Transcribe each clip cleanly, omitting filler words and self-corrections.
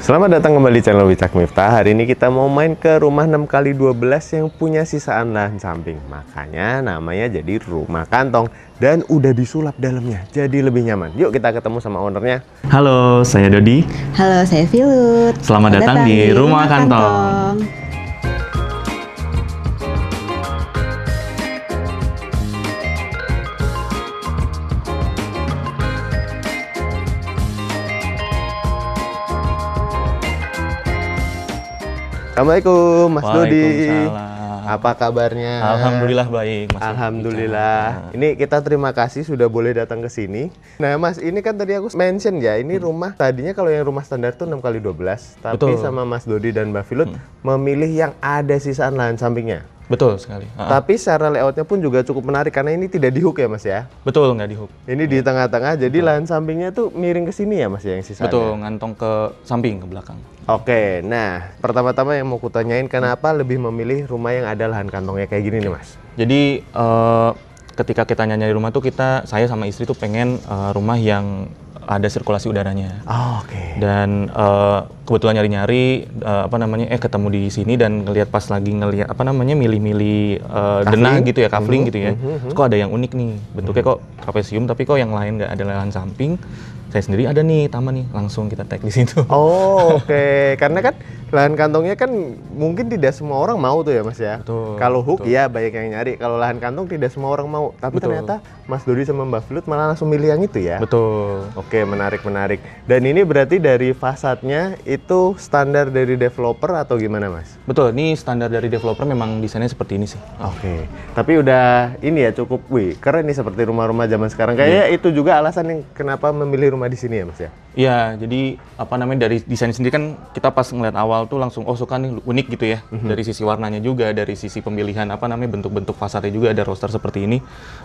Selamat datang kembali di channel Wicak Miftah. Hari ini kita mau main ke rumah 6x12 yang punya sisaan lahan samping. Makanya namanya jadi rumah kantong dan udah disulap dalamnya jadi lebih nyaman. Yuk kita ketemu sama ownernya. Halo, saya Dodi. Halo, saya Filut. Selamat datang di Rumah Kantong. Assalamualaikum Mas Dodi. Waalaikumsalam. Apa kabarnya? Alhamdulillah baik, Mas. Alhamdulillah. Ini kita terima kasih sudah boleh datang ke sini. Nah, Mas, ini kan tadi aku mention ya, ini rumah tadinya kalau yang rumah standar tuh 6x12, tapi Betul. sama Mas Dodi dan Mbak Filut memilih yang ada sisaan lahan sampingnya. Betul sekali. Tapi secara layoutnya pun juga cukup menarik karena ini tidak di hook ya, Mas ya. Betul, nggak di hook. Ini di tengah-tengah, jadi lahan sampingnya tuh miring ke sini ya, Mas ya, yang sisanya. Betul, ngantong ke samping, ke belakang. Oke, nah pertama-tama yang mau kutanyain kenapa lebih memilih rumah yang ada lahan kantongnya kayak gini nih, Mas? Jadi ketika kita nyari rumah tuh saya sama istri tuh pengen rumah yang ada sirkulasi udaranya. Oh, oke. Dan kebetulan nyari-nyari ketemu di sini dan ngelihat milih-milih denah gitu ya, kafling gitu ya. Terus kok ada yang unik nih, bentuknya kok trapesium tapi kok yang lain nggak ada lahan samping. Saya sendiri ada nih taman nih, langsung kita tag di situ. Oh, oke. Karena kan lahan kantongnya kan mungkin tidak semua orang mau tuh ya, Mas ya. Betul, Kalau hook betul. ya banyak yang nyari, kalau lahan kantong tidak semua orang mau. Tapi Betul. ternyata Mas Dodi sama Mbak Filut malah langsung milih yang itu ya. Betul. Oke, menarik. Dan ini berarti dari fasadnya itu standar dari developer atau gimana, Mas? Betul, ini standar dari developer memang desainnya seperti ini sih. Oke. Tapi udah ini ya cukup, keren nih seperti rumah-rumah zaman sekarang. Kayaknya itu juga alasan yang kenapa memilih rumah di sini ya, Mas ya? Iya, jadi dari desain sendiri kan kita pas ngeliat awal tuh langsung suka nih, unik gitu ya. Dari sisi warnanya juga, dari sisi pemilihan bentuk-bentuk fasadnya juga ada roster seperti ini.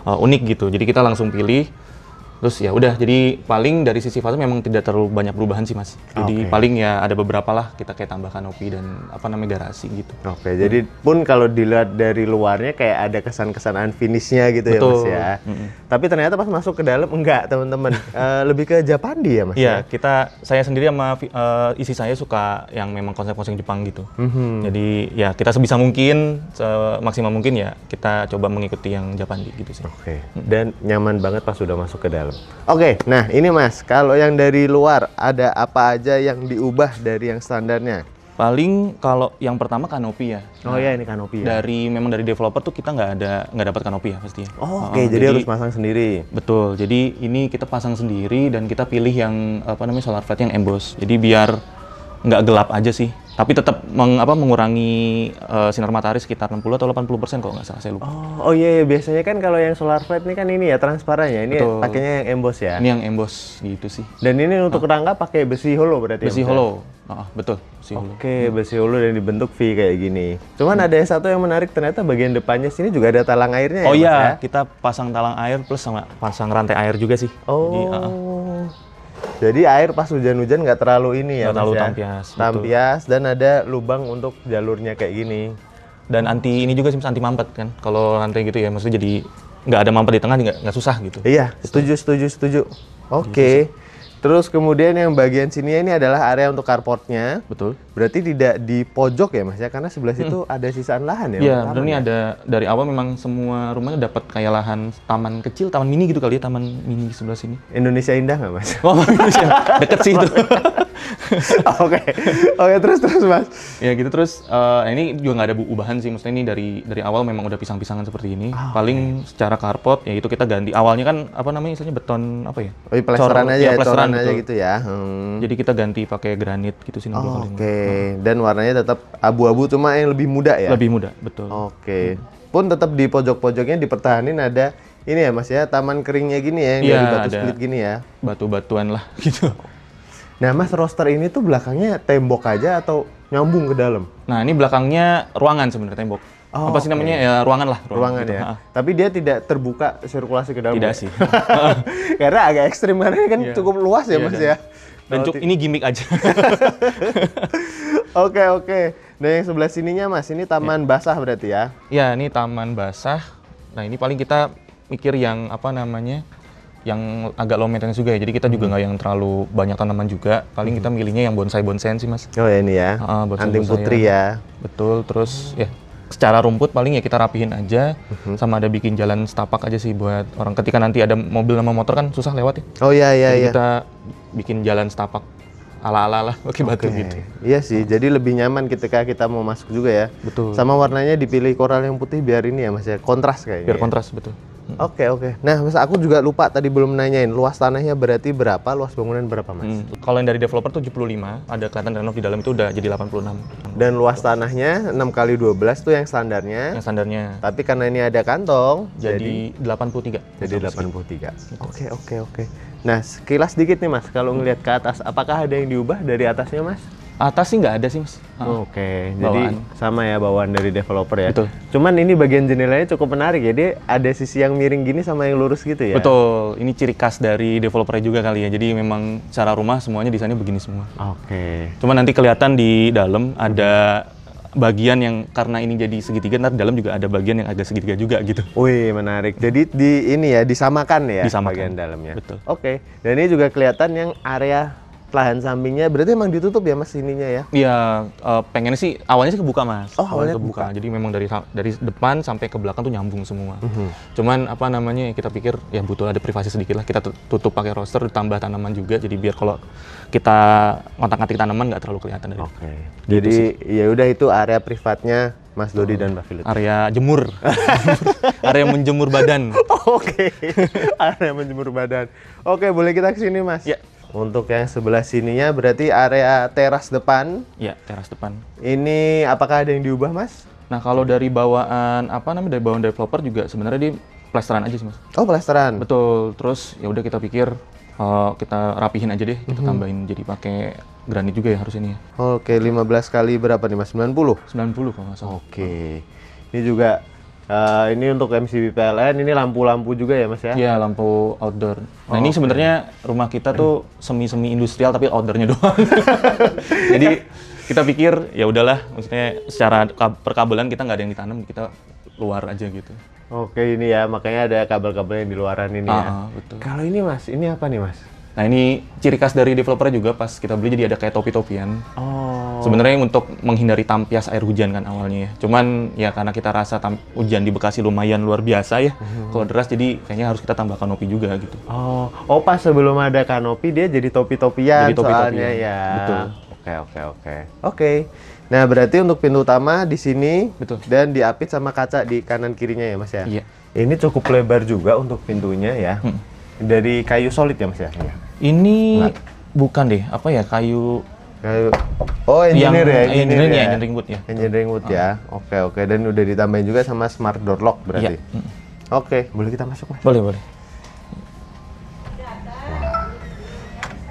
Unik gitu. Jadi kita langsung pilih. Terus ya udah, jadi paling dari sisi fasad memang tidak terlalu banyak perubahan sih, Mas. Jadi paling ya ada beberapa lah kita kayak tambah kanopi dan garasi gitu. Oke, jadi pun kalau dilihat dari luarnya kayak ada kesan-kesan unfinishnya gitu. Betul. Ya, Mas ya. Tapi ternyata pas masuk ke dalam enggak, teman-teman. Lebih ke Japandi ya, Mas Iya, ya? saya sendiri sama istri saya suka yang memang konsep-konsep Jepang gitu. Jadi ya kita sebisa mungkin, semaksimal mungkin ya kita coba mengikuti yang Japandi gitu sih. Oke, dan nyaman banget pas sudah masuk ke dalam. Oke, nah ini Mas, kalau yang dari luar ada apa aja yang diubah dari yang standarnya? Paling kalau yang pertama kanopi ya. Oh ya, ini kanopi ya? Memang dari developer tuh kita nggak dapat kanopi ya pasti ya. Oh, oke, jadi harus pasang sendiri. Betul, jadi ini kita pasang sendiri dan kita pilih yang solar flat yang emboss. Jadi biar nggak gelap aja sih, tapi tetap mengurangi sinar matahari sekitar 60 atau 80% kalau nggak salah, saya lupa. Oh iya, biasanya kan kalau yang solar flat ini kan ini ya transparan ya, ini Betul. pakainya yang emboss ya. Ini yang emboss gitu sih. Dan ini untuk rangka pakai besi hollow berarti Besi ya? Mas? hollow. Betul, besi hollow. Oke, besi hollow dan dibentuk V kayak gini. Cuman ada yang satu yang menarik, ternyata bagian depannya sini juga ada talang airnya Oh ya, Mas iya, ya? kita pasang talang air plus sama pasang rantai air juga sih. Jadi air pas hujan-hujan nggak terlalu ini ya, Nggak terlalu Mas ya? tampias, betul. Tampias dan ada lubang untuk jalurnya kayak gini. Dan ini juga sih, anti mampet kan. Kalau rantai gitu ya, maksudnya jadi nggak ada mampet di tengah, nggak susah gitu. Iya, setuju. Oke. Terus kemudian yang bagian sini ini adalah area untuk carportnya. Betul. Berarti tidak di pojok ya, Mas ya? Karena sebelah situ ada sisaan lahan ya? Iya, untuk benar taman nih ya? ada dari awal memang semua rumahnya dapat kayak lahan taman kecil, taman mini gitu kali ya, taman mini di sebelah sini. Indonesia indah nggak, Mas? Oh, Indonesia. Deket sih itu. Oke, terus Mas. Ya gitu, terus ini juga nggak ada ubahan sih, maksudnya ini dari awal memang udah pisang-pisangan seperti ini. Paling secara carport ya itu kita ganti. Awalnya kan istilahnya beton apa ya? Oh, plesteran aja, plesteran aja betul. gitu ya. Jadi kita ganti pakai granit gitu sih. Oke. Dan warnanya tetap abu-abu cuma yang lebih muda ya? Lebih muda, betul. Oke. Pun tetap di pojok-pojoknya dipertahanin ada ini ya, Mas ya, taman keringnya gini ya, yang Iya, dari batu ada split gini ya. Batu-batuan lah gitu. Nah, Mas, roster ini tuh belakangnya tembok aja atau nyambung ke dalam? Nah, ini belakangnya ruangan sebenarnya, tembok. Apa sih namanya? Ya ruangan lah. Ruangan gitu. ya. Tapi dia tidak terbuka sirkulasi ke dalam. Tidak ya? sih. Karena agak ekstrim karena ini kan cukup luas ya, Mas ya. Dan ini gimmick aja. Oke. Nah, yang sebelah sininya, Mas, ini taman basah berarti ya? Ya, ini taman basah. Nah, ini paling kita mikir yang yang agak low maintenance juga ya. Jadi kita juga nggak yang terlalu banyak tanaman juga. Paling kita milihnya yang bonsai-bonsaian sih, Mas. Oh ya ini ya, anting putri ya. Betul, terus ya secara rumput paling ya kita rapihin aja, sama ada bikin jalan setapak aja sih buat orang ketika nanti ada mobil sama motor kan susah lewat ya. Oh iya iya Jadi iya. kita bikin jalan setapak ala-ala lah pakai batu Oke. gitu. Iya sih, jadi lebih nyaman ketika kita mau masuk juga ya. Betul. Sama warnanya dipilih koral yang putih biar ini ya Mas ya, kontras kayaknya. Biar ya. kontras betul. Oke oke. Nah Mas aku juga lupa tadi belum nanyain, luas tanahnya berarti berapa, luas bangunan berapa Mas? Kalau yang dari developer tuh 75, ada kelihatan renov di dalam itu udah jadi 86. Dan luas tanahnya 6x12 tuh yang standarnya. Yang standarnya Tapi karena ini ada kantong, jadi 83. jadi 83. Oke oke oke. Nah sekilas dikit nih Mas, kalau ngelihat ke atas, apakah ada yang diubah dari atasnya Mas? Atas sih nggak ada sih, Mas. Oke, jadi Bawaan. sama ya bawaan dari developer ya. Betul. Cuman ini bagian jendelanya cukup menarik ya, dia ada sisi yang miring gini sama yang lurus gitu ya. Betul, ini ciri khas dari developernya juga kali ya. Jadi memang secara rumah semuanya desainnya begini semua. Oke. Cuma nanti kelihatan di dalam ada bagian yang karena ini jadi segitiga, ntar di dalam juga ada bagian yang agak segitiga juga gitu. Wih, menarik. Jadi di ini ya disamakan ya Disamakan. bagian dalamnya. Betul. Oke. Dan ini juga kelihatan yang area lahan sampingnya berarti emang ditutup ya Mas ininya ya. Iya, pengennya sih awalnya sih kebuka, Mas. Oh, awalnya Jadi memang dari depan sampai ke belakang tuh nyambung semua. Cuman apa namanya kita pikir ya butuh ada privasi sedikit lah. Kita tutup pakai roster, ditambah tanaman juga. Jadi biar kalau kita ngotak-ngatik tanaman nggak terlalu kelihatan dari. Oke. Jadi ya udah itu area privatnya Mas Dodi dan Mbak Filut. Area jemur, area menjemur badan. Oke. Area menjemur badan. Oke, boleh kita ke sini Mas? Ya. Untuk yang sebelah sininya berarti area teras depan. Ya, teras depan. Ini apakah ada yang diubah Mas? Nah, kalau dari bawaan dari bawaan developer juga sebenarnya dia plesteran aja sih, Mas. Oh, plesteran. Betul. Terus ya udah kita pikir kita rapihin aja deh, kita tambahin jadi pakai granit juga ya harus ini ya. Oke, 15 kali berapa nih Mas? 90? 90 kalau nggak salah. Oke. Ini juga ini untuk MCB PLN, ini lampu-lampu juga ya Mas ya? Iya, lampu outdoor. Nah, ini sebenarnya rumah kita tuh semi industrial tapi outdoornya doang. Jadi kita pikir ya udahlah, maksudnya secara perkabelan kita nggak ada yang ditanam, kita luar aja gitu. Oke, ini ya, makanya ada kabel-kabel yang di luaran ini ya. Betul. Kalau ini Mas, ini apa nih Mas? Nah, ini ciri khas dari developernya juga pas kita beli jadi ada kayak topi-topian. Oh. Sebenarnya untuk menghindari tampias air hujan kan awalnya ya. Cuman ya karena kita rasa hujan di Bekasi lumayan luar biasa ya. Kalau deras jadi kayaknya harus kita tambah kanopi juga gitu. Oh, pas sebelum ada kanopi dia jadi topi-topian Jadi topi-topian. soalnya ya. Betul. Oke. Nah, berarti untuk pintu utama di sini Betul. dan diapit sama kaca di kanan kirinya ya Mas ya? Iya. Ini cukup lebar juga untuk pintunya ya. Dari kayu solid ya Mas ya? Ini bukan deh, apa ya, kayu Kayu. Oh, engineer ya? engineering wood ya. Engineering wood ya. Oke. Dan udah ditambahin juga sama smart door lock berarti. Iya. Oke, boleh kita masuk Mas? Boleh.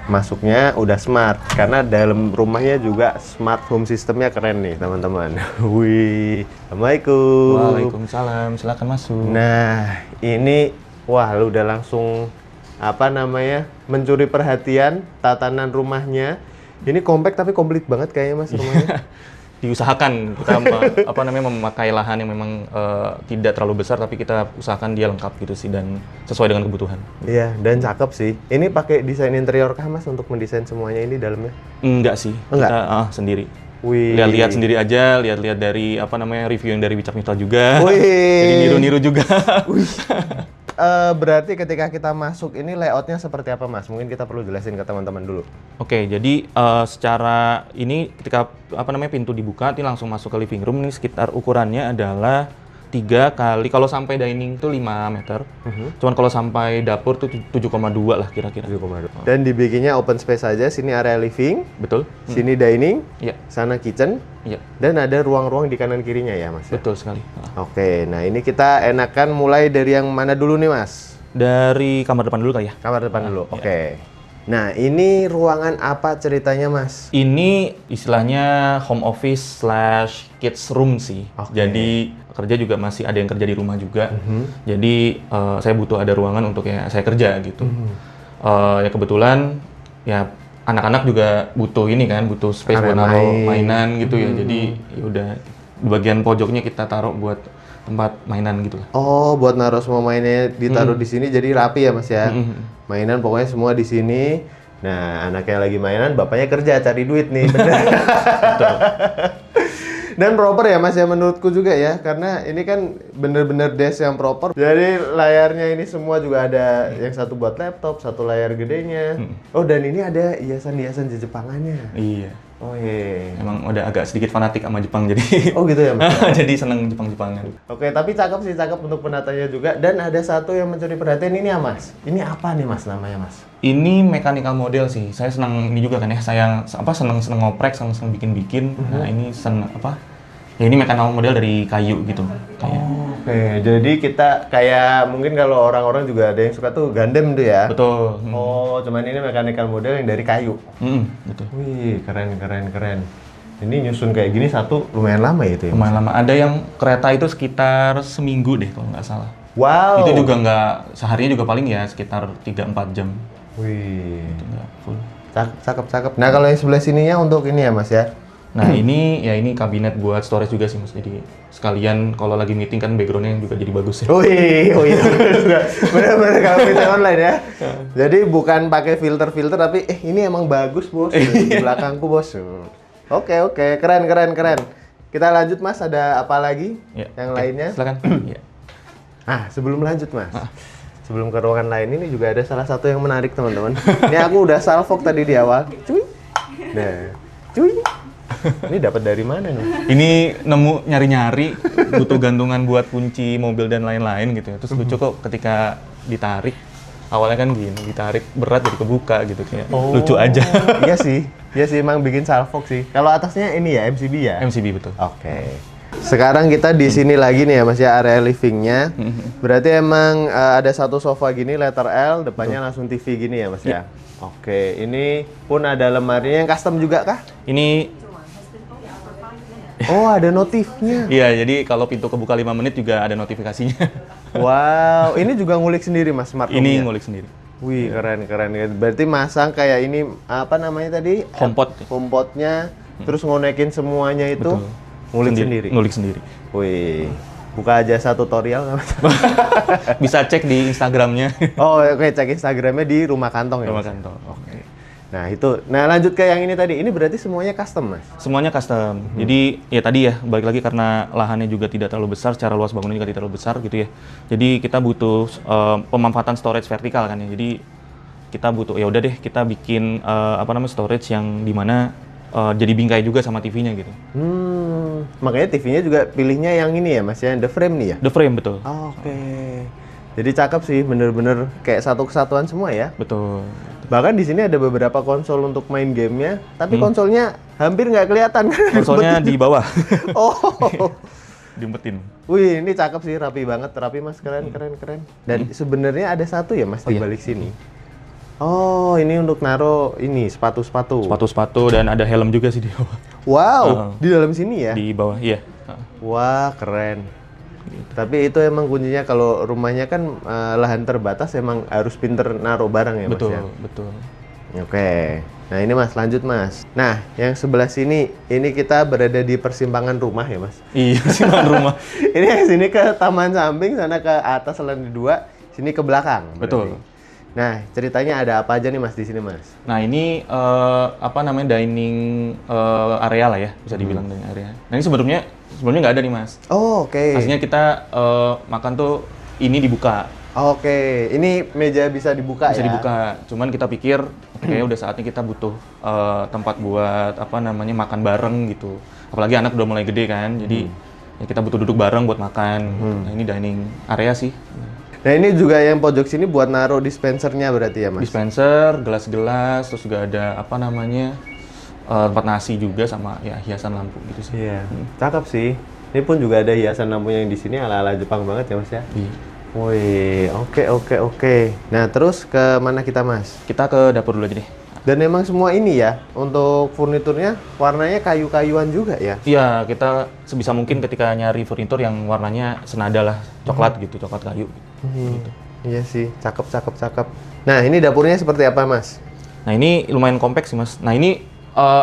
Masuknya udah smart karena dalam rumahnya juga smart home systemnya keren nih teman-teman. Wih, assalamualaikum. Waalaikumsalam, silakan masuk. Nah ini wah lu udah langsung mencuri perhatian tatanan rumahnya. Ini compact tapi komplit banget kayaknya Mas rumahnya. Diusahakan kita memakai lahan yang memang tidak terlalu besar tapi kita usahakan dia lengkap gitu sih dan sesuai dengan kebutuhan. Iya dan cakep sih. Ini pakai desain interior kah Mas untuk mendesain semuanya ini dalamnya? Enggak sih, Enggak? kita sendiri. Wih. Lihat-lihat sendiri aja, lihat-lihat dari review yang dari Wicak Mifta juga. Wih. Jadi niru-niru juga. Berarti ketika kita masuk ini layoutnya seperti apa Mas? Mungkin kita perlu jelasin ke teman-teman dulu. Oke, jadi secara ini ketika pintu dibuka, ini langsung masuk ke living room. Ini sekitar ukurannya adalah 3 kali, kalau sampai dining itu 5 meter. Cuman kalau sampai dapur tuh 7,2 lah kira-kira. 7,2. Dan dibikinnya open space aja. Sini area living, Betul? sini dining, Iya. sana kitchen, Iya. dan ada ruang-ruang di kanan kirinya ya Mas? Betul sekali. Oke, nah ini kita enakan mulai dari yang mana dulu nih Mas? Dari kamar depan dulu kali ya. Kamar depan dulu, oke. Nah ini ruangan apa ceritanya Mas? Ini istilahnya home office / kids room sih. Oke. Jadi kerja juga masih ada yang kerja di rumah juga. Jadi saya butuh ada ruangan untuk ya saya kerja gitu. Ya kebetulan ya anak-anak juga butuh ini kan, butuh space Area buat naruh main. mainan gitu ya. Jadi ya udah di bagian pojoknya kita taruh buat tempat mainan gitu lah. Oh, buat naruh semua mainnya ditaruh di sini jadi rapi ya Mas ya. Mainan pokoknya semua di sini. Nah, anaknya lagi mainan, bapaknya kerja cari duit nih. Bener. Dan proper ya Mas ya menurutku juga ya, karena ini kan bener-bener desk yang proper. Jadi layarnya ini semua juga ada yang satu buat laptop, satu layar gedenya. Oh, dan ini ada hiasan-hiasan Jepangannya. Iya. Oh iya. Emang udah agak sedikit fanatik sama Jepang jadi. Oh gitu ya Mas. Jadi seneng Jepang-Jepangan. Oke, tapi cakep sih, cakep untuk penatanya juga. Dan ada satu yang mencuri perhatian ini ya Mas. Ini apa nih Mas namanya Mas? Ini mechanical model sih. Saya senang ini juga kan ya. Saya seneng ngoprek, seneng bikin-bikin. Nah, ini ya ini mechanical model dari kayu gitu. Kayak. Oke, jadi kita kayak mungkin kalau orang-orang juga ada yang suka tuh Gundam tuh ya. Betul. Oh, cuman ini mechanical model yang dari kayu. Betul. Wih, keren. Ini nyusun kayak gini satu lumayan lama ya itu ya? Mas? Lumayan lama. Ada yang kereta itu sekitar seminggu deh kalau nggak salah. Wow. Itu juga nggak, seharinya juga paling ya sekitar 3-4 jam. Wih. Itu nggak full. Cakep. Nah, kalau yang sebelah sininya untuk ini ya Mas ya? Nah ini kabinet buat storage juga sih Mas. Jadi sekalian kalau lagi meeting kan backgroundnya juga jadi bagus ya. Oh iya. Bener-bener kalau meeting online ya. Jadi bukan pakai filter tapi ini emang bagus bos. Di belakangku bos. Oke. Keren. Kita lanjut Mas, ada apa lagi yang lainnya? Silakan. Ya. Sebelum lanjut Mas. Sebelum ke ruangan lain ini juga ada salah satu yang menarik teman-teman. Ini aku udah salvok tadi di awal. Cuy. Nah, cuy. Ini dapat dari mana nih? Ini nemu nyari-nyari butuh gantungan buat kunci mobil dan lain-lain gitu ya. Terus lucu kok ketika ditarik. Awalnya kan gini, ditarik berat jadi kebuka gitu kayak. Lucu aja. Iya sih emang bikin salvok sih. Kalau atasnya ini ya MCB ya? MCB betul. Oke. Sekarang kita di sini lagi nih ya Mas ya, area livingnya. Berarti emang ada satu sofa gini letter L, depannya langsung TV gini ya Mas ya? Oke, ini pun ada lemarinya yang custom juga kah? Ini Oh, ada notifnya. iya, jadi kalau pintu kebuka 5 menit juga ada notifikasinya. Wow, ini juga ngulik sendiri Mas smart home-nya? Ini ngulik sendiri. Wih, keren. Berarti masang kayak ini apa namanya tadi? HomePod. HomePod-nya, terus ngonekin semuanya itu Betul. ngulik sendiri. Ngulik sendiri. Wih, buka jasa tutorial nggak Mas? Bisa cek di Instagramnya. Oh, oke, cek Instagramnya di Rumah Kantong ya? Rumah Mas? Kantong. Oke. Nah itu, lanjut ke yang ini tadi. Ini berarti semuanya custom Mas? Semuanya custom. Jadi ya tadi ya, balik lagi karena lahannya juga tidak terlalu besar, secara luas bangunannya juga tidak terlalu besar gitu ya. Jadi kita butuh pemanfaatan storage vertikal kan ya. Jadi kita butuh ya udah deh kita bikin storage yang dimana jadi bingkai juga sama TV-nya gitu. Makanya TV-nya juga pilihnya yang ini ya Mas ya, the frame nih ya? The frame betul. Oke. Jadi cakep sih, bener-bener kayak satu kesatuan semua ya. Betul. Bahkan di sini ada beberapa konsol untuk main gamenya, tapi konsolnya hampir nggak kelihatan. Konsolnya di bawah. Oh. Diumpetin. Wih, ini cakep sih, rapi banget, rapi Mas, keren. Dan sebenarnya ada satu ya Mas di balik sini. Oh, ini untuk naruh ini sepatu-sepatu. Sepatu-sepatu dan ada helm juga sih di bawah. Wow, di dalam sini ya? Di bawah, iya. Wah, keren. Tapi itu emang kuncinya kalau rumahnya kan lahan terbatas, emang harus pinter naruh barang ya Mas ya? Betul. Oke. Nah ini Mas, lanjut Mas. Nah, yang sebelah sini, ini kita berada di persimpangan rumah ya Mas? Iya, persimpangan rumah. Ini yang sini ke taman samping, sana ke atas lantai 2, sini ke belakang. Berarti. Betul. Nah, ceritanya ada apa aja nih Mas di sini Mas? Nah ini dining area lah ya, bisa dibilang dining area. Nah ini sebelumnya nggak ada nih Mas. Oh, oke. Aslinya kita makan tuh ini dibuka. Oke, ini meja bisa dibuka Bisa ya? dibuka. Cuman kita pikir kayaknya udah saatnya kita butuh tempat buat makan bareng gitu. Apalagi anak udah mulai gede kan, jadi ya kita butuh duduk bareng buat makan. Nah ini dining area sih. Nah ini juga yang pojok sini buat naruh dispensernya berarti ya Mas? Dispenser, gelas-gelas, terus juga ada tempat nasi juga sama ya hiasan lampu gitu sih. Iya, cakep sih. Ini pun juga ada hiasan lampunya yang di sini ala-ala Jepang banget ya Mas ya? Iya. Wih, oke. Nah terus ke mana kita Mas? Kita ke dapur dulu aja deh. Dan memang semua ini ya, untuk furniturnya warnanya kayu-kayuan juga ya? Iya, kita sebisa mungkin ketika nyari furnitur yang warnanya senada lah, coklat gitu, coklat kayu. Gitu. Iya sih, cakep. Nah ini dapurnya seperti apa Mas? Nah ini lumayan kompleks sih Mas. Nah ini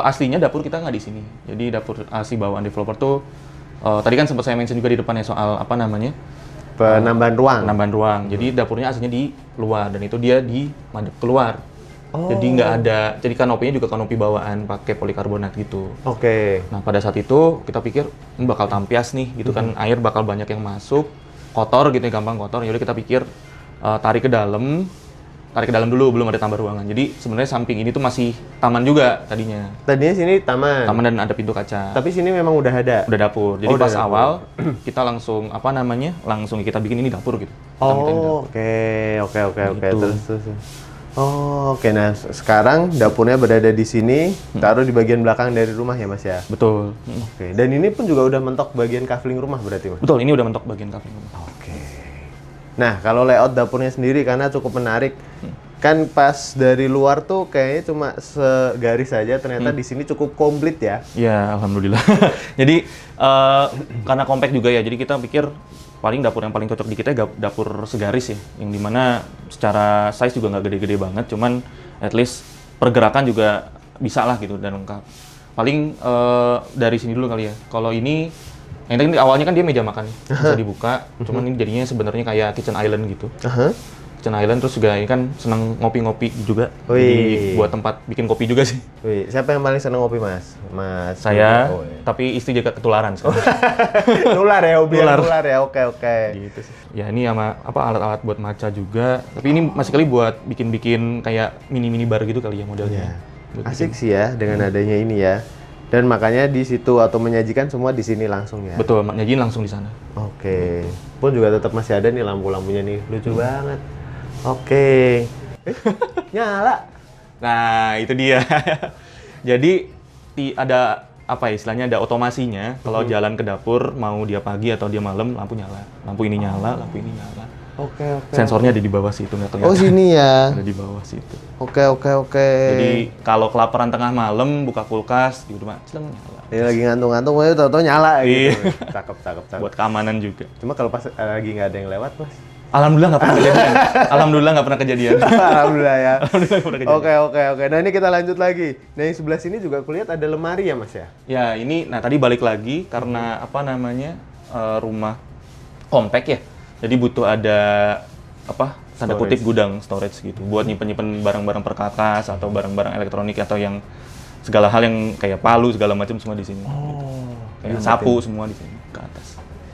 aslinya dapur kita nggak di sini. Jadi dapur asli bawaan developer tuh tadi kan sempat saya mention juga di depannya soal apa namanya Penambahan ruang. penambahan ruang. Jadi dapurnya aslinya di luar dan itu dia di madep keluar. Jadi nggak ada, jadi kanopinya juga kanopi bawaan pakai polikarbonat gitu. Oke. Nah pada saat itu kita pikir ini bakal tampias nih, gitu kan air bakal banyak yang masuk, kotor gitu ya, gampang kotor. Jadi kita pikir tarik ke dalam dulu, belum ada tambah ruangan. Jadi sebenarnya samping ini tuh masih taman juga tadinya. Tadinya sini taman. Taman dan ada pintu kaca. Tapi sini memang udah ada. Udah dapur. Jadi udah pas dapur. awal kita langsung langsung kita bikin ini dapur gitu. Kita mintain dapur. Oke. Gitu. Terus. Oh, oke. Nah, sekarang dapurnya berada di sini, taruh di bagian belakang dari rumah ya, Mas ya. Betul. Oke. Dan ini pun juga udah mentok bagian kafling rumah berarti, Mas. Betul, ini udah mentok bagian kafling. Oke. Nah, kalau layout dapurnya sendiri karena cukup menarik. Kan pas dari luar tuh kayaknya cuma segaris saja, ternyata di sini cukup komplit ya. Ya, alhamdulillah. Jadi karena compact juga ya, jadi kita pikir paling dapur yang paling cocok di kita dapur segaris ya, yang dimana secara size juga nggak gede-gede banget, cuman at least pergerakan juga bisa lah gitu dan lengkap. Paling dari sini dulu kali ya. Kalau ini, yang tadi awalnya kan dia meja makan nih, bisa dibuka, cuman ini jadinya sebenarnya kayak kitchen island gitu. Kitchen island, terus juga ini kan senang ngopi-ngopi juga, jadi buat tempat bikin kopi juga sih. Wih, siapa yang paling seneng ngopi, Mas? Mas. Saya, Oh, iya. tapi istri juga ketularan sekarang. Nular ya, hobi Nular. nular ya. Oke. Gitu sih. Ya ini sama alat-alat buat maca juga. Tapi ini masih kali buat bikin kayak mini bar gitu kali ya modelnya. Buat Asik sih ya dengan adanya ini ya. Dan makanya di situ atau menyajikan semua di sini langsung ya. Betul, nyajin langsung di sana. Oke. Pun juga tetap masih ada nih lampu-lampunya nih. Lucu banget. Oke. Nyala. Nah, itu dia. Jadi ada apa ya istilahnya, ada otomasinya. Kalau jalan ke dapur mau dia pagi atau dia malam, lampu nyala. Lampu ini nyala, lampu ini nyala. Oke. Sensornya ada di bawah situ, nggak kelihatan. Oh, sini ya. Ada di bawah situ. Oke. Jadi kalau kelaparan tengah malam buka kulkas di rumah, celeng nyala. Ini lagi ngantung-ngantung, tahu-tahu nyala Iya. gitu. Cakep. Buat keamanan juga. Cuma kalau pas lagi nggak ada yang lewat, Mas. Alhamdulillah nggak pernah kejadian. Alhamdulillah nggak pernah kejadian. Alhamdulillah ya. Alhamdulillah nggak pernah kejadian. Oke. Nah, ini kita lanjut lagi. Nah, yang sebelah sini juga kulihat ada lemari ya, Mas ya? Ya ini, nah tadi balik lagi karena apa namanya rumah compact ya. Jadi butuh ada apa tanda kutip gudang storage gitu buat nyimpen barang-barang perkakas atau barang-barang elektronik atau yang segala hal yang kayak palu segala macam semua di sini. Kayak sapu semua di sini ke atas.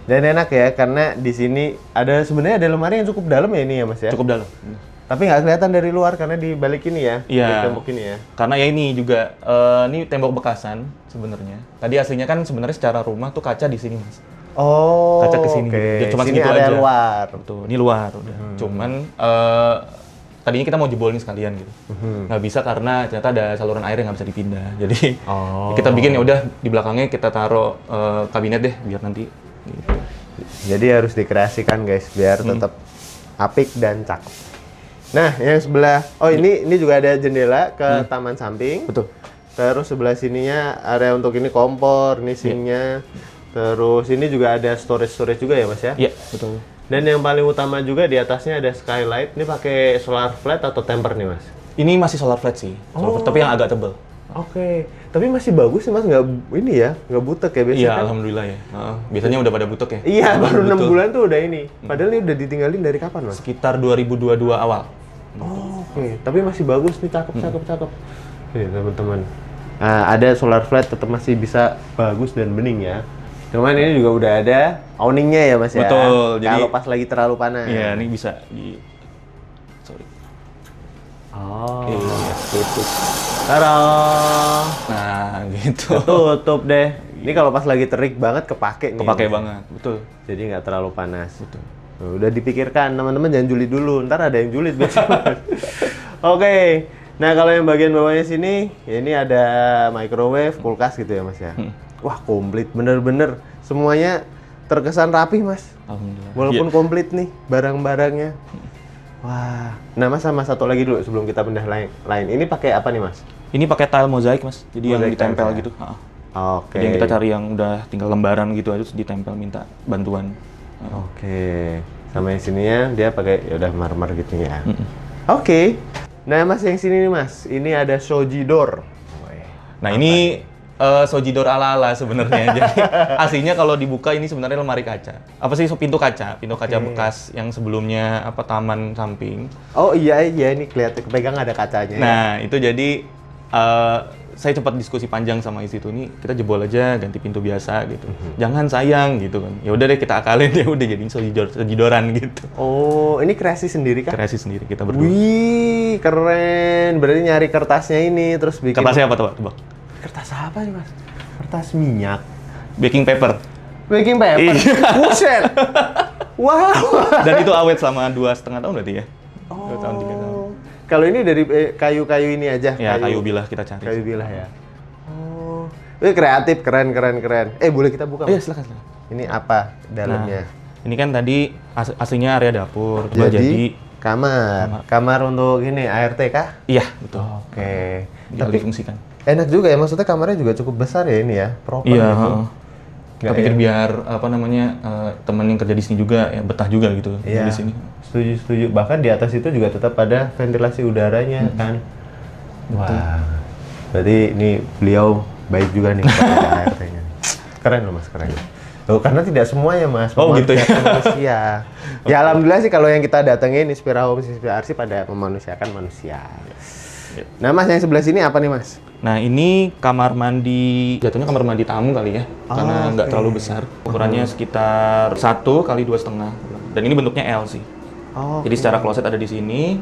Dan enak ya, karena di sini sebenarnya ada lemari yang cukup dalam ya ini ya, Mas ya? Cukup dalam. Tapi nggak kelihatan dari luar karena di balik ini ya, Iya. balik tembok ini ya. Karena ya ini juga ini tembok bekasan sebenarnya. Tadi aslinya kan sebenarnya secara rumah tuh kaca di sini, Mas. Oh, Kaca ke sini. oke. Gitu. Cuma Sini segitu area aja. luar. Betul, ini luar udah. Cuman tadinya kita mau jebolin sekalian gitu. Nggak bisa karena ternyata ada saluran air yang nggak bisa dipindah. Jadi kita bikin ya udah di belakangnya kita taruh kabinet deh biar nanti gitu. Jadi harus dikreasikan guys, biar tetap apik dan cakep. Nah, yang sebelah, ini juga ada jendela ke taman samping. Betul. Terus sebelah sininya area untuk ini kompor, ini sinknya. Terus ini juga ada storage juga ya, Mas ya? Iya, betul. Dan yang paling utama juga di atasnya ada skylight. Ini pakai solar flat atau temper nih, Mas? Ini masih solar flat sih, solar flat, tapi yang agak tebel. Oke, tapi masih bagus sih, Mas, nggak butek ya biasanya. Iya, kan? alhamdulillah ya. Biasanya udah pada butek ya. Iya, baru 6 Betul. bulan tuh udah ini. Padahal ini udah ditinggalin dari kapan, Mas? Sekitar 2022 awal. Oke, tapi masih bagus nih, cakep. Nih, teman-teman. Nah, ada solar flat tetap masih bisa bagus dan bening ya. Cuman ini juga udah ada awningnya ya, Mas ya. Betul, jadi- kalau pas lagi terlalu panas. Iya, ini bisa di sorry. Oh. Iya, tutup. Tada. Nah, gitu. Tutup deh. Ini kalau pas lagi terik banget kepake nih. Kepake banget, betul. Jadi nggak terlalu panas. Betul. Nah, udah dipikirkan, teman-teman jangan julid dulu. Ntar ada yang julid biasanya. Oke. Nah, kalau yang bagian bawahnya sini, ya ini ada microwave, kulkas gitu ya, Mas ya. Wah, komplit bener-bener. Semuanya terkesan rapi, Mas. Alhamdulillah. Walaupun Iya. komplit nih barang-barangnya. Wah. Nah, Mas, sama satu lagi dulu sebelum kita pindah lain. Ini pakai apa nih, Mas? Ini pakai tile mozaik, Mas. Jadi yang Mozaik ditempel tile, ya? gitu. Oke. Jadi yang kita cari yang udah tinggal lembaran gitu aja terus ditempel minta bantuan. Oke. Sama yang sininya dia pakai ya udah marmer gitu ya. Oke. Nah, Mas, yang sini nih, Mas. Ini ada shoji door. Nah, ini Sojidor ala-ala sebenarnya. Jadi aslinya kalau dibuka ini sebenarnya lemari kaca. Apa sih pintu kaca bekas yang sebelumnya taman samping. Oh iya ini kelihatan kepegang ada kacanya. Nah, itu jadi saya sempat diskusi panjang sama istri itu, nih kita jebol aja ganti pintu biasa gitu. Jangan sayang gitu kan. Ya udah deh kita akalin ya udah jadiin sojidoran gitu. Oh, ini kreasi sendiri kah? Kreasi sendiri kita berdua. Wih, keren. Berarti nyari kertasnya ini terus bikin. Kertasnya apa tuh, Bang? Kertas apa nih, Mas? Kertas minyak. Baking paper. Baking paper. Buset. Wow. Dan itu awet selama 2,5 tahun berarti ya? 2 tahun, 3 tahun. Kalau ini dari kayu-kayu ini aja? Ya, kayu bilah kita cari. Kayu bilah ya? Oh. Wih, kreatif, keren. Boleh kita buka? Iya, silakan. Ini apa dalamnya? Ini kan tadi aslinya area dapur. Jadi kamar untuk ini ART kah? Iya, betul. Oke. Tapi difungsikan. Enak juga ya, maksudnya kamarnya juga cukup besar ya ini ya, proper iya, gitu. Kita pikir biar teman yang kerja di sini juga ya betah juga gitu di sini. Setuju. Bahkan di atas itu juga tetap ada ventilasi udaranya kan. Wah. Berarti ini beliau baik juga nih kepada ART-nya. Keren loh Mas, keren. Loh, karena tidak semuanya Mas, gitu ya. manusia. Ya alhamdulillah sih kalau yang kita datengin Inspira Home, Inspira Arsy pada memanusiakan manusia. Nah Mas, yang sebelah sini apa nih Mas? Nah ini kamar mandi, jatuhnya kamar mandi tamu kali ya, karena nggak terlalu besar. Ukurannya sekitar 1 kali 2,5. Dan ini bentuknya L sih. Jadi secara kloset ada di sini.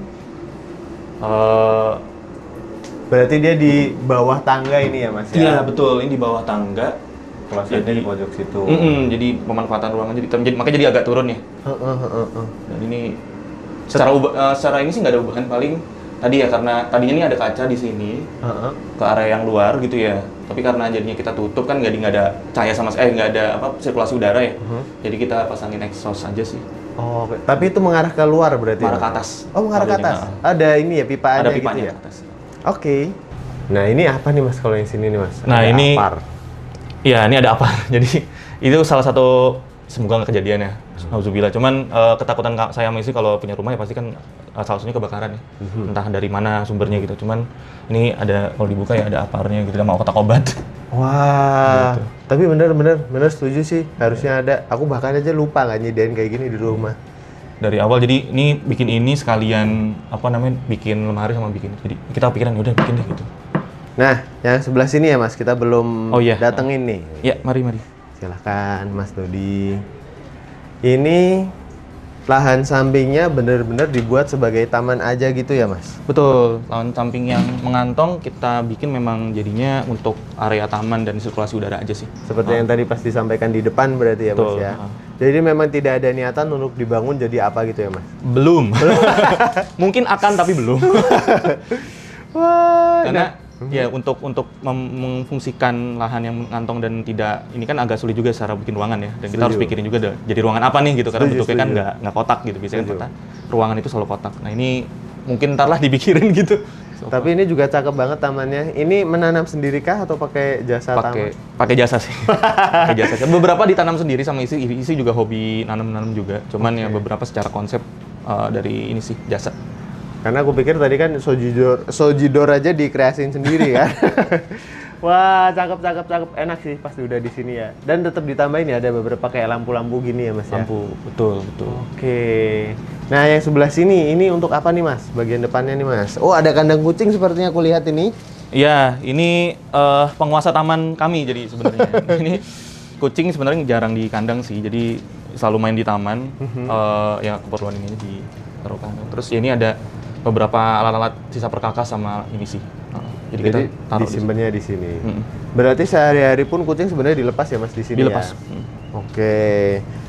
Berarti dia di bawah tangga ini ya Mas? Iya betul, ini di bawah tangga. Klosetnya di pojok situ. Jadi pemanfaatan ruangan makanya jadi agak turun ya. Dan ini secara ini sih nggak ada ubahan, paling tadi ya karena tadinya ini ada kaca di sini ke area yang luar gitu ya. Tapi karena jadinya kita tutup kan nggak ada cahaya nggak ada sirkulasi udara ya. Jadi kita pasangin exhaust aja sih. Oh, tapi itu mengarah ke luar berarti? Mengarah ke atas. Oh, mengarah ke atas. Ada ini ya pipaannya ada gitu pipanya ya? ke atas. Oke. Nah, ini apa nih Mas kalau yang sini nih Mas? Nah, ada ini apar. Iya, ini ada apar. Jadi itu salah satu, semoga nggak kejadian ya. Alhamdulillah. Cuman ketakutan saya sama istri kalau punya rumah ya pasti kan salah satunya kebakaran ya. Entah dari mana sumbernya gitu. Cuman ini ada, kalau dibuka ya ada aparnya gitu, sama kotak-obat. Wah, gitu. Tapi bener setuju sih, harusnya ada. Aku bahkan aja lupa nggak nyediain kayak gini di rumah. Dari awal, jadi ini bikin ini sekalian bikin lemari sama bikin. Jadi kita pikiran udah bikin deh gitu. Nah, yang sebelah sini ya Mas, kita belum datengin nih. Ya, mari. Silahkan Mas Dodi. Ini lahan sampingnya bener-bener dibuat sebagai taman aja gitu ya Mas? Betul, lahan samping yang mengantong kita bikin memang jadinya untuk area taman dan sirkulasi udara aja sih. Seperti yang tadi pas disampaikan di depan berarti ya Mas ya? Jadi memang tidak ada niatan untuk dibangun jadi apa gitu ya Mas? Belum. Mungkin akan tapi belum. Wah, karena ya untuk memfungsikan lahan yang mengantong dan tidak, ini kan agak sulit juga secara bikin ruangan ya, dan kita harus pikirin juga jadi ruangan apa nih gitu, karena bentuknya kan nggak kotak gitu, biasanya kan kotak, ruangan itu selalu kotak. Nah ini mungkin ntar lah dipikirin gitu. Tapi ini juga cakep banget tamannya. Ini menanam sendiri kah atau pakai jasa taman? Pakai jasa sih. Pakai jasa. Beberapa ditanam sendiri sama istri juga hobi nanam juga, cuman ya beberapa secara konsep dari ini sih jasa. Karena aku pikir tadi kan sojidor aja dikreasin sendiri kan. Wah, cakep, enak sih pas udah di sini ya. Dan tetap ditambahin ya, ada beberapa kayak lampu-lampu gini ya Mas ya. Lampu, betul. Oke. Nah, yang sebelah sini ini untuk apa nih Mas? Bagian depannya nih Mas. Oh, ada kandang kucing sepertinya aku lihat ini. Iya, ini penguasa taman kami jadi sebenarnya. Ini kucing sebenarnya jarang di kandang sih, jadi selalu main di taman. Ya keperluan ini ditaruh kandang. Terus ini ada beberapa alat-alat sisa perkakas sama ini sih. Jadi kita taruh disimpannya di sini. Berarti sehari-hari pun kucing sebenarnya dilepas ya Mas di sini dilepas. Ya? Oke.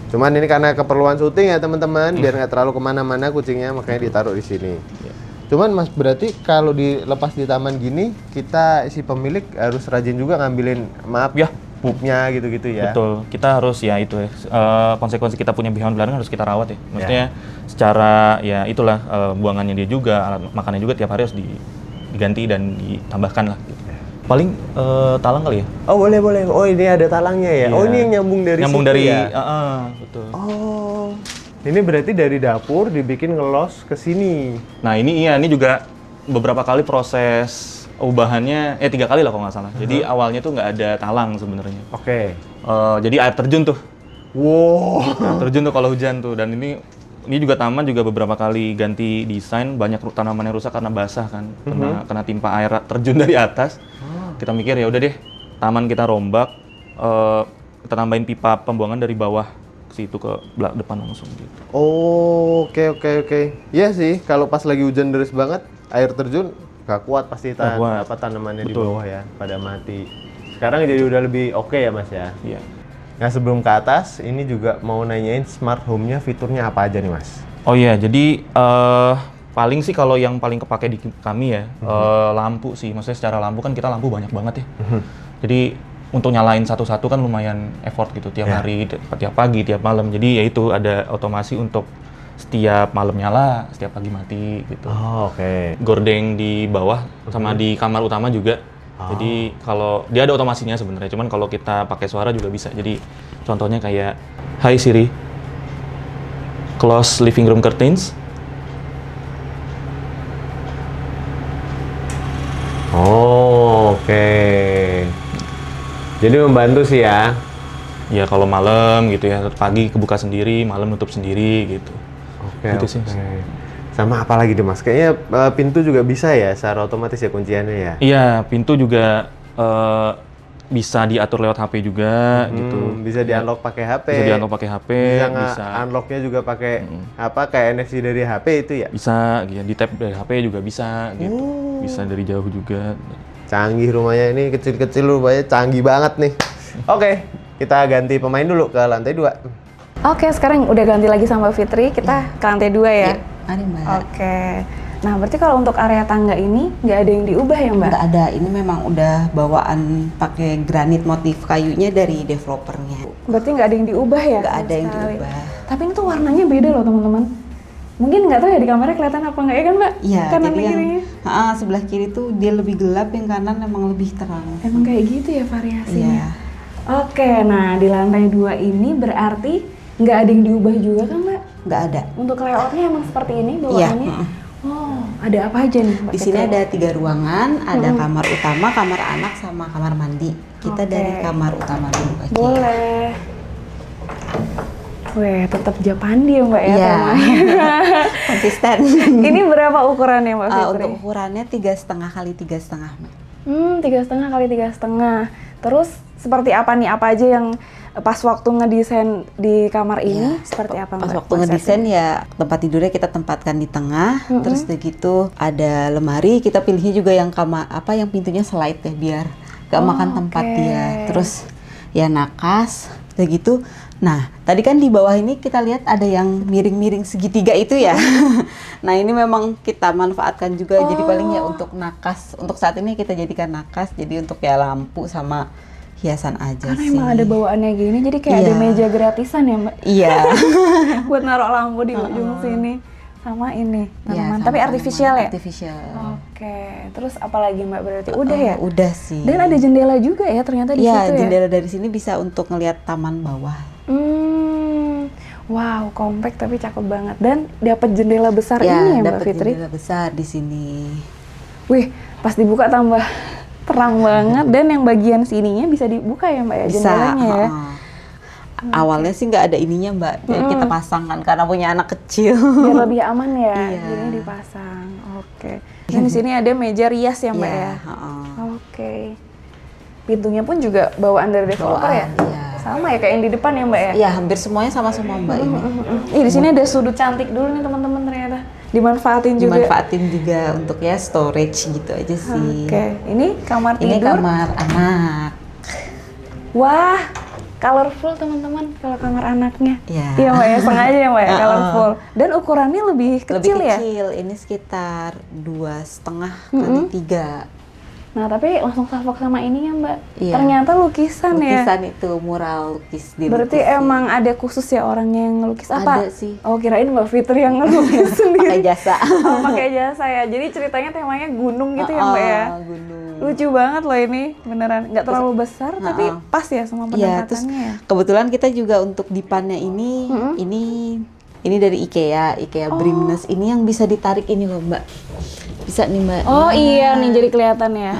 Cuman ini karena keperluan syuting ya teman-teman, biar nggak terlalu kemana-mana kucingnya, makanya ditaruh di sini. Cuman Mas, berarti kalau dilepas di taman gini, kita si pemilik harus rajin juga ngambilin, pupnya gitu-gitu ya. Betul, kita harus ya itu ya, konsekuensi kita punya hewan peliharaan harus kita rawat ya. Maksudnya secara ya itulah buangannya dia juga, alat makannya juga tiap hari harus diganti dan ditambahkan lah. Gitu. Paling talang kali ya? Oh boleh. Oh ini ada talangnya ya? Iya. Oh ini yang nyambung dari situ ya? Betul. Oh, ini berarti dari dapur dibikin ngelos ke sini. Nah ini juga beberapa kali proses ubahannya 3 kali lah kalau nggak salah. Jadi awalnya tuh nggak ada talang sebenarnya. Oke. Jadi air terjun tuh. Wow. Air terjun tuh kalau hujan tuh. Dan ini juga taman juga beberapa kali ganti desain, banyak tanaman yang rusak karena basah kan, kena timpa air terjun dari atas. Kita mikir ya udah deh, taman kita rombak, kita tambahin pipa pembuangan dari bawah ke situ ke depan langsung gitu. Oh, oke. Iya sih, kalau pas lagi hujan deras banget, air terjun gak kuat pasti tanamannya di Betul. bawah ya, pada mati. Sekarang jadi udah lebih oke ya Mas ya. Iya. Nah sebelum ke atas, ini juga mau nanyain smart home-nya fiturnya apa aja nih Mas? Oh iya, jadi paling sih kalau yang paling kepake di kami ya, lampu sih. Maksudnya secara lampu kan kita lampu banyak banget ya. Jadi untuk nyalain satu-satu kan lumayan effort gitu, tiap hari, tiap pagi, tiap malam. Jadi ya itu ada otomasi untuk setiap malam nyala, setiap pagi mati gitu. Oh, oke. Gordeng di bawah sama di kamar utama juga. Jadi kalau dia ada otomasinya sebenarnya, cuman kalau kita pakai suara juga bisa. Jadi contohnya kayak, "Hai Siri, close living room curtains." Oh, oke. Jadi membantu sih ya. Ya kalau malam gitu ya, pagi kebuka sendiri, malam nutup sendiri gitu. Oke. Gitu sih. Sama apa lagi deh Mas? Kayaknya pintu juga bisa ya, secara otomatis ya kunciannya ya. Iya, pintu juga bisa diatur lewat HP juga gitu. Bisa di-unlock pakai HP. Bisa di-unlock pakai HP, bisa unlock-nya juga pakai kayak NFC dari HP itu ya. bisa gitu, di tap dari HP juga bisa gitu. Bisa dari jauh juga. Canggih rumahnya ini, kecil-kecil rumahnya canggih banget nih. Oke, kita ganti pemain dulu ke lantai 2. Oke, sekarang udah ganti lagi sama Mbak Fitri, kita ke lantai 2 ya? Mari Mbak. Oke. Nah, berarti kalau untuk area tangga ini nggak ada yang diubah ya Mbak? Nggak ada, ini memang udah bawaan pakai granit motif kayunya dari developernya. Berarti nggak ada yang diubah ya? Nggak sama ada yang sekali. diubah. Tapi ini tuh warnanya beda loh teman-teman. Mungkin nggak tahu ya di kamera kelihatan apa nggak ya kan Mbak? Iya, Kanan jadi yang kirinya. sebelah kiri tuh dia lebih gelap, yang kanan emang lebih terang. Emang kayak gitu ya variasinya? Iya. Oke, nah di lantai 2 ini berarti nggak ada yang diubah juga kan Mbak? Nggak ada. Untuk layoutnya emang seperti ini Iya. bawaannya? Oh, ada apa aja nih Mbak Di sini Fitri? ada 3 ruangan, ada kamar utama, kamar anak, sama kamar mandi. Kita Oke. dari kamar utama dulu aja. Boleh. Weh, tetap Japandi ya Mbak ya Iya. temanya. Konsisten. Ini berapa ukurannya Mbak Fitri? Untuk ukurannya 3,5 kali 3,5. 3,5 kali 3,5. Terus seperti apa nih? Apa aja yang pas waktu ngedesain di kamar ini seperti apa Mbak? Pas waktu ngedesain ya tempat tidurnya kita tempatkan di tengah, terus udah gitu ada lemari, kita pilihnya juga yang yang pintunya slide ya biar gak makan tempat oke. dia. Terus ya nakas, udah gitu. Nah, tadi kan di bawah ini kita lihat ada yang miring-miring segitiga itu ya. Nah, ini memang kita manfaatkan juga, jadi paling ya untuk nakas. Untuk saat ini kita jadikan nakas, jadi untuk ya lampu sama hiasan aja Karena sih. emang ada bawaannya gini, jadi kayak ada Iya. meja gratisan ya Mbak? Iya. Buat naruh lampu di ujung sini. Sama ini, Iya, tanaman. sama Tapi artifisial ya? Artifisial. Oke, terus apa lagi Mbak berarti? Udah ya? Udah sih. Dan ada jendela juga ya ternyata di Iya, situ ya? jendela dari sini bisa untuk ngelihat taman bawah. Wow, compact tapi cakep banget. Dan dapat jendela besar Ya, ini ya Mbak dapat Fitri? jendela besar di sini. Wih, pas dibuka tambah terang banget. Dan yang bagian sininya bisa dibuka ya Mbak ya, Bisa. jendelanya ya? Awalnya sih nggak ada ininya Mbak, jadi kita pasang kan karena punya anak kecil. Biar lebih aman ya, Iya. jadi dipasang. Oke. Dan di sini ada meja rias ya Mbak Iya, ya? heeh. Oke. Pintunya pun juga bawaan dari developer ya? Bawaan, iya. Sama ya kayak yang di depan ya Mbak ya? Iya, hampir semuanya sama semua Mbak ini. Ih, di sini ada sudut cantik dulu nih teman-teman ternyata. Dimanfaatin juga. Dimanfaatin juga untuk ya storage gitu aja sih. Oke, ini kamar Ini tidur. kamar anak. Wah, colorful teman-teman kalau kamar anaknya. Iya. Iya Mbak ya, sengaja ya Mbak ya, colorful. Dan ukurannya lebih kecil Lebih ya? kecil, ini sekitar 2,5 kali 3. Nah, tapi langsung salvok sama ininya Mbak. Iya. Ternyata lukisan ya. Lukisan itu mural lukis di Berarti emang ada khusus ya orangnya yang ngelukis apa? Ada sih. Oh, kirain Mbak Fitri yang ngelukis sendiri. pakai jasa. Oh, pakai jasa ya. Jadi ceritanya temanya gunung gitu ya Mbak ya. Gunung. Lucu banget loh ini, beneran. Nggak terlalu besar, tapi pas ya sama Iya, terus penempatannya ya. kebetulan kita juga untuk dipannya ini dari IKEA Oh. Brimnes ini yang bisa ditarik ini loh Mbak. bisa nih Mbak. Oh iya nih jadi kelihatan ya.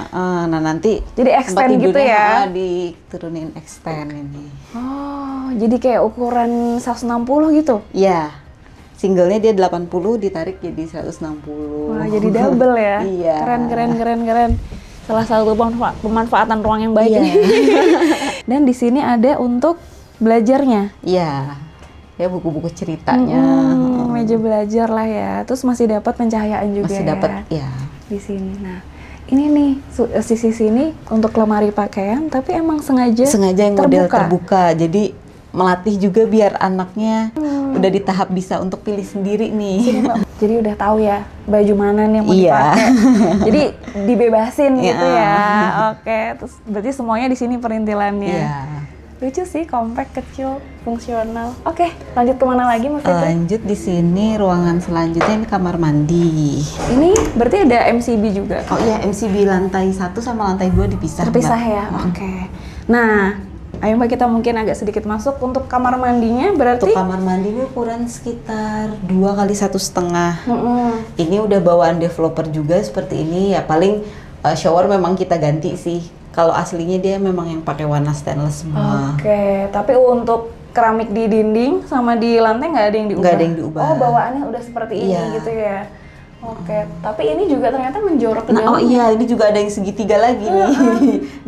Nah nanti Jadi extend tempat gitu tidurnya, ya? diturunin extend ini. Oh, jadi kayak ukuran 160 gitu? Iya, singlenya dia 80, ditarik jadi 160. Wah, jadi double ya? Iya. Keren. Salah satu pemanfaatan ruang yang baik Iya. nih. Dan di sini ada untuk belajarnya. Iya, ya buku-buku ceritanya. Meja belajar lah ya. Terus masih dapat pencahayaan juga Masih ya dapat, ya. di sini. Nah, ini nih sisi sini untuk lemari pakaian, tapi emang sengaja Yang model terbuka. Jadi melatih juga biar anaknya udah di tahap bisa untuk pilih sendiri nih. Jadi udah tahu ya baju mana nih yang mau Iya. dipakai. Jadi dibebasin gitu Iya. ya. Oke, terus berarti semuanya di sini perintilannya. Iya. Lucu sih, compact, kecil, fungsional. Oke, lanjut kemana lagi Mas Fitri? Lanjut di sini ruangan selanjutnya ini kamar mandi. Ini berarti ada MCB juga. Oh iya, MCB lantai 1 sama lantai 2 dipisah. Terpisah Mbak. ya. Oke. Nah, ayo Mbak kita mungkin agak sedikit masuk untuk kamar mandinya berarti. Untuk kamar mandi ini ukuran sekitar 2 kali 1,5. Mm-mm. Ini udah bawaan developer juga seperti ini ya, paling shower memang kita ganti sih. Kalau aslinya dia memang yang pakai warna stainless semua. Oke, tapi untuk keramik di dinding sama di lantai nggak ada yang diubah? Nggak ada yang diubah. Oh, bawaannya udah seperti ini Iya. gitu ya. Oke, tapi ini juga ternyata menjorok ke Nah, dalam. oh iya, ini juga ada yang segitiga lagi nih.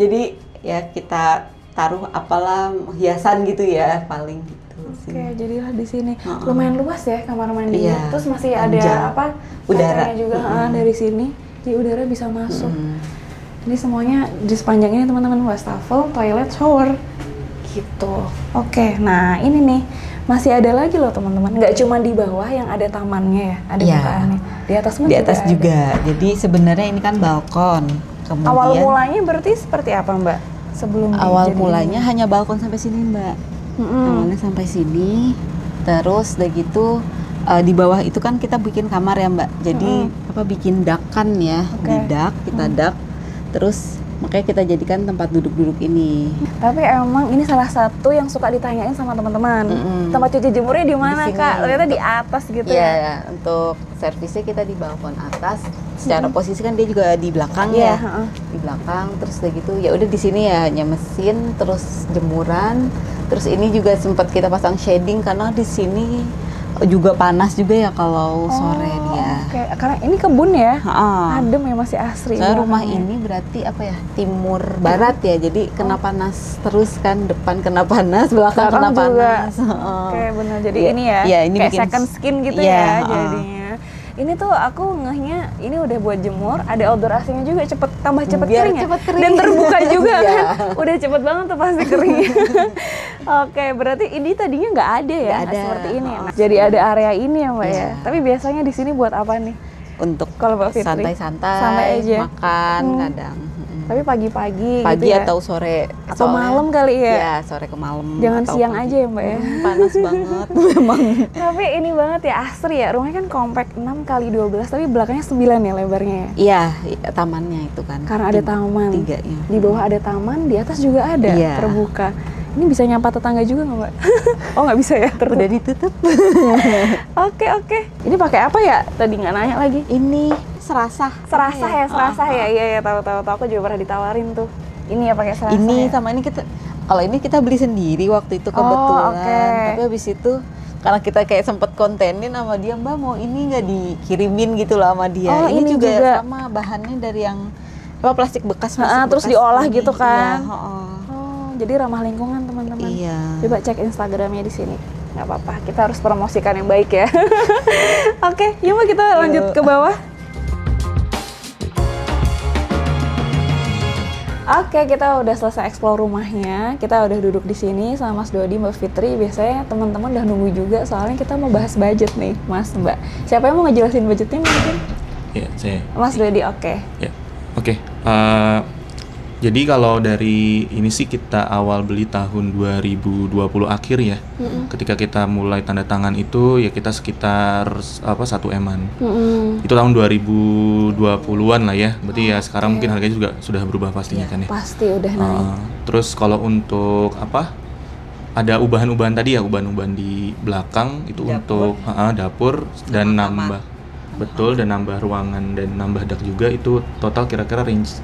Jadi ya kita taruh apalah hiasan gitu ya, paling gitu sih. Oke, jadilah di sini. Lumayan luas ya kamar mandinya. Iya, Terus masih panjang. ada apa? Udara. Kacanya juga dari sini. Jadi udara bisa masuk. Jadi semuanya di sepanjang ini teman-teman wastafel, toilet, shower. Gitu. Oke, nah ini nih masih ada lagi loh teman-teman. Nggak cuma di bawah yang ada tamannya ya, ada Iya. bukaannya. Di atas Di atas ada. juga. Jadi sebenarnya ini kan balkon. Kemudian Awal mulanya berarti seperti apa Mbak? Sebelum awal dijadiin mulanya hanya balkon sampai sini Mbak. Awalnya sampai sini. Terus udah gitu di bawah itu kan kita bikin kamar ya Mbak. Jadi bikin dak kan ya. Oke. Di dak kita dak. Terus makanya kita jadikan tempat duduk-duduk ini. Tapi emang ini salah satu yang suka ditanyain sama teman-teman. Tempat cuci jemurnya di mana Di sini. Kak? Ternyata di atas gitu Iya, ya. untuk servisnya kita di balkon atas. Secara posisi kan dia juga di belakang Iya, ya. Di belakang, terus udah gitu ya udah di sini ya hanya mesin, terus jemuran. Terus ini juga sempat kita pasang shading karena di sini juga panas juga ya kalau sore dia. Oke, karena ini kebun ya. Ha-ha. Adem ya, masih asri. Soalnya rumah belakangnya. ini berarti apa ya, timur barat ya, jadi kena panas terus kan, depan kena panas, belakang Sekarang kena juga. panas. Heeh. Oke, benar. Jadi Iya, ini ya, iya, ini kayak bikin second skin gitu iya, ya heeh. jadinya. Ini tuh aku ngehnya ini udah buat jemur, ada outdoor AC-nya juga tambah cepet Biar kering ya. cepet kering. Dan terbuka juga Iya. kan. Udah cepet banget tuh pasti keringnya. Oke, berarti ini tadinya nggak ada ya, Nggak nggak ada. seperti ini. Oh. Nah, jadi ada area ini ya Mbak Iya. ya. Tapi biasanya di sini buat apa nih? Untuk Kalau Mbak Fitri? santai-santai, Santai aja. makan kadang. Tapi pagi-pagi Pagi gitu ya. atau sore. Atau soalnya- malam kali ya? Iya, sore ke malam. Jangan atau siang pagi. aja ya Mbak ya. Panas banget memang. Tapi ini banget ya, asri ya. Rumahnya kan compact 6 kali 12, tapi belakangnya 9 ya lebarnya ya. Iya, tamannya itu kan. Karena ada taman. Tiganya. Di bawah ada taman, di atas juga ada Iya. terbuka. Ini bisa nyapa tetangga juga nggak Mbak? Oh nggak bisa ya? Udah ditutup. Oke. Ini pakai apa ya? Tadi nggak nanya lagi. Ini serasah. Serasah ya, serasah ya. Iya, tahu. Aku juga pernah ditawarin tuh. Ini ya pakai serasah Ini ya? sama ini kalau ini kita beli sendiri waktu itu kebetulan. oke. Tapi habis itu karena kita kayak sempet kontenin sama dia, Mbak mau ini nggak dikirimin gitu loh sama dia. Oh, ini juga. sama bahannya dari yang plastik bekas. Terus bekas diolah ini. gitu kan? Iya, heeh. Oh, jadi ramah lingkungan teman-teman. Iya. Coba cek Instagramnya di sini. Nggak apa-apa, kita harus promosikan yang baik ya. Oke, yuk Mbak kita lanjut ke bawah. Oke, kita udah selesai explore rumahnya. Kita udah duduk di sini sama Mas Dodi, Mbak Fitri. Biasanya teman-teman udah nunggu juga, soalnya kita mau bahas budget nih, Mas, Mbak. Siapa yang mau ngejelasin budgetnya mungkin? Ya, saya. Mas Dodi, oke. Ya, oke. Jadi kalau dari ini sih kita awal beli tahun 2020 akhir ya. Ketika kita mulai tanda tangan itu ya kita sekitar 1 M-an. Itu tahun 2020-an lah ya. Berarti ya sekarang mungkin harganya juga sudah berubah pastinya kan ya. Pasti udah naik. Terus kalau untuk ada ubahan-ubahan tadi ya, ubahan-ubahan di belakang itu Dapur. untuk dapur dan Sama nambah Betul, dan nambah ruangan dan nambah dak juga itu total kira-kira range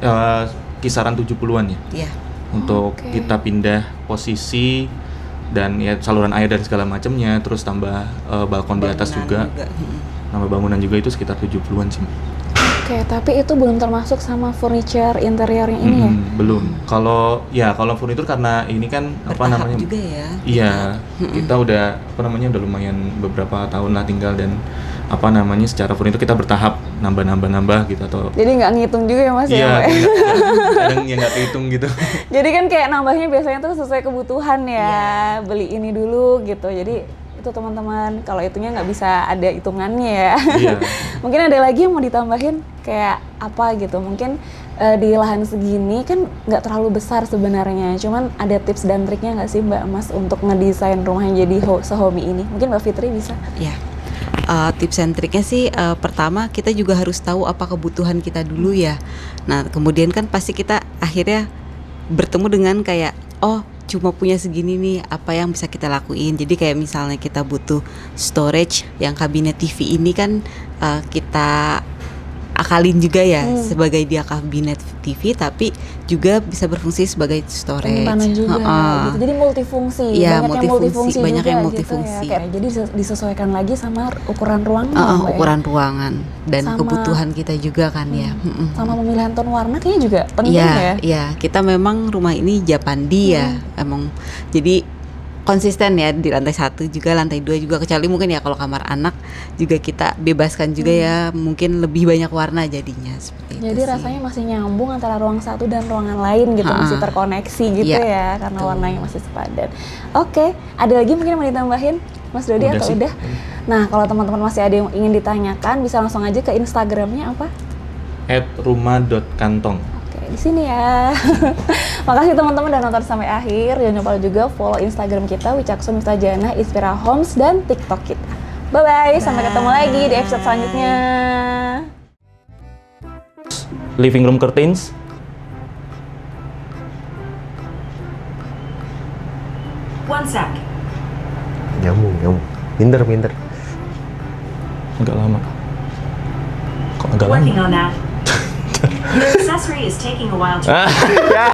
kisaran 70-an ya. Iya. Untuk Oke. kita pindah posisi dan ya saluran air dan segala macamnya, terus tambah balkon di atas juga. Nambah bangunan juga itu sekitar 70-an sih. Oke, tapi itu belum termasuk sama furniture interiornya ini ya? Belum. Kalau furnitur karena ini kan apa Bertahap namanya? juga ya. Iya, kita udah udah lumayan beberapa tahun lah tinggal, dan secara furnitur kita bertahap nambah gitu atau Jadi nggak ngitung juga ya Mas iya, ya? Mbak? kadang ya nggak kehitung gitu. Jadi kan kayak nambahnya biasanya tuh sesuai kebutuhan ya, beli ini dulu gitu. Jadi itu teman-teman, kalau itunya nggak bisa ada hitungannya ya. Iya. Mungkin ada lagi yang mau ditambahin kayak apa gitu. Mungkin di lahan segini kan nggak terlalu besar sebenarnya. Cuman ada tips dan triknya nggak sih Mbak Mas untuk ngedesain rumahnya jadi sehobi ini? Mungkin Mbak Fitri bisa. Ya. Tips and triknya sih pertama kita juga harus tahu apa kebutuhan kita dulu ya. Nah kemudian kan pasti kita akhirnya bertemu dengan kayak cuma punya segini nih, apa yang bisa kita lakuin. Jadi kayak misalnya kita butuh storage, yang kabinet TV ini kan kita akalin juga ya sebagai dia kabinet TV, tapi juga bisa berfungsi sebagai storage. Penyimpanan juga gitu. Jadi multifungsi. Iya, juga banyak yang gitu multifungsi. ya. Kayak, jadi disesuaikan lagi sama ukuran ruangan Mbak, ya? Ukuran ruangan dan Sama- kebutuhan kita juga kan ya. Sama pemilihan tone warna kayaknya juga penting ya. Iya, kita memang rumah ini Japandi ya, emang jadi konsisten ya di lantai 1 juga, lantai 2 juga, kecuali mungkin ya kalau kamar anak juga kita bebaskan juga ya, mungkin lebih banyak warna jadinya seperti Jadi itu sih. rasanya masih nyambung antara ruang satu dan ruangan lain gitu, masih terkoneksi gitu Iya, ya, karena warnanya masih sepadan. Oke, ada lagi mungkin yang mau ditambahin Mas Dodi Udah atau sih. udah? Nah, kalau teman-teman masih ada yang ingin ditanyakan, bisa langsung aja ke Instagramnya apa? @rumah.kantong. Oke, di sini ya. Makasih teman-teman udah nonton sampai akhir. Jangan lupa juga follow Instagram kita Wicaksoon Mistajana, Inspira Homes, dan TikTok kita. Bye-bye, sampai ketemu lagi di episode selanjutnya. Living room curtains. One sec. Nyambung. Pinter. Agak lama. Kok agak lama? Working on that. Your accessory is taking a while to Ah, ya.